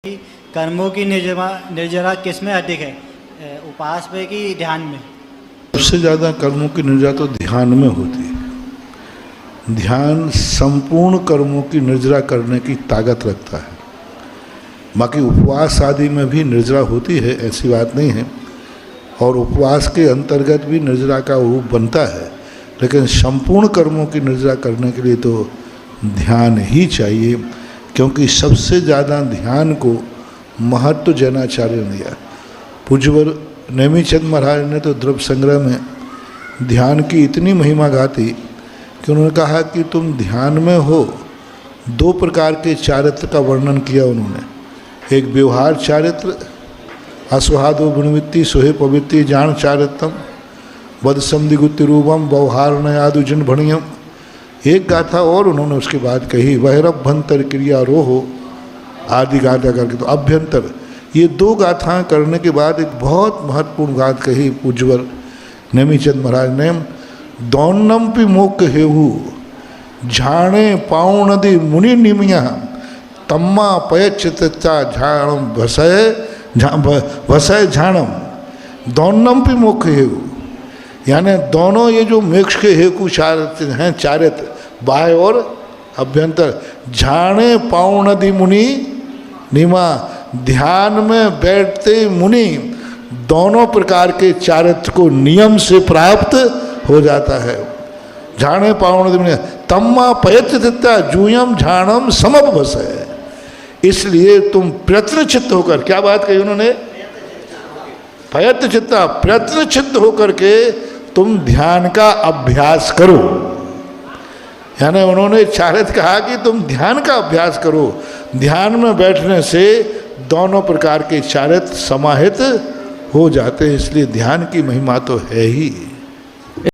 कि कर्मों की निर्जरा किस में अधिक है, उपवास पे कि ध्यान में? सबसे ज़्यादा कर्मों की निर्जरा तो ध्यान में होती है। ध्यान संपूर्ण कर्मों की निर्जरा करने की ताकत रखता है। बाकी उपवास आदि में भी निर्जरा होती है, ऐसी बात नहीं है, और उपवास के अंतर्गत भी निर्जरा का रूप बनता है, लेकिन संपूर्ण कर्मों की निर्जरा करने के लिए तो ध्यान ही चाहिए, क्योंकि सबसे ज़्यादा ध्यान को महत्व जैनाचार्य ने दिया। पूज्यवर नेमीचंद महाराज ने तो द्रव्य संग्रह में ध्यान की इतनी महिमा गाती कि उन्होंने कहा कि तुम ध्यान में हो। दो प्रकार के चारित्र का वर्णन किया उन्होंने। एक व्यवहार चारित्र, अस्वादो गुणवित्ति सोहे पवित्ति जान चारित्रम वद समदिगुत्ति रूपम व्यवहार नयादु जन भणियम। एक गाथा और उन्होंने उसके बाद कही, वैरभ्यंतर क्रिया रोहो आदि गाथा करके। तो अभ्यंतर, ये दो गाथाएं करने के बाद एक बहुत महत्वपूर्ण गाथ कही पूज्यवर नेमीचंद महाराज ने, दौन्नम पि मोक हेहु झाणे पाउणदि मुनि निमिया तम्मा पयचिता झाणम भसय झाणम। दौन्नम पि मोक हेहु, यानी दोनों ये जो मोक्ष के हेतु हैं चारित्र, बाह्य और अभ्यंतर। झाणे पाउणदि मुनि निमा, ध्यान में बैठते मुनि दोनों प्रकार के चारित्र को नियम से प्राप्त हो जाता है। झाणे पाउणदि मुनि तम्मा पयचिता जूयम झाणम समभस है। इसलिए तुम प्रयत्न चित्त होकर, क्या बात कही उन्होंने, प्रयत्न चित्ता, प्रयत्न चित्त होकर के तुम ध्यान का अभ्यास करो। यानी उन्होंने चारित्र कहा कि तुम ध्यान का अभ्यास करो। ध्यान में बैठने से दोनों प्रकार के चारित्र समाहित हो जाते हैं, इसलिए ध्यान की महिमा तो है ही।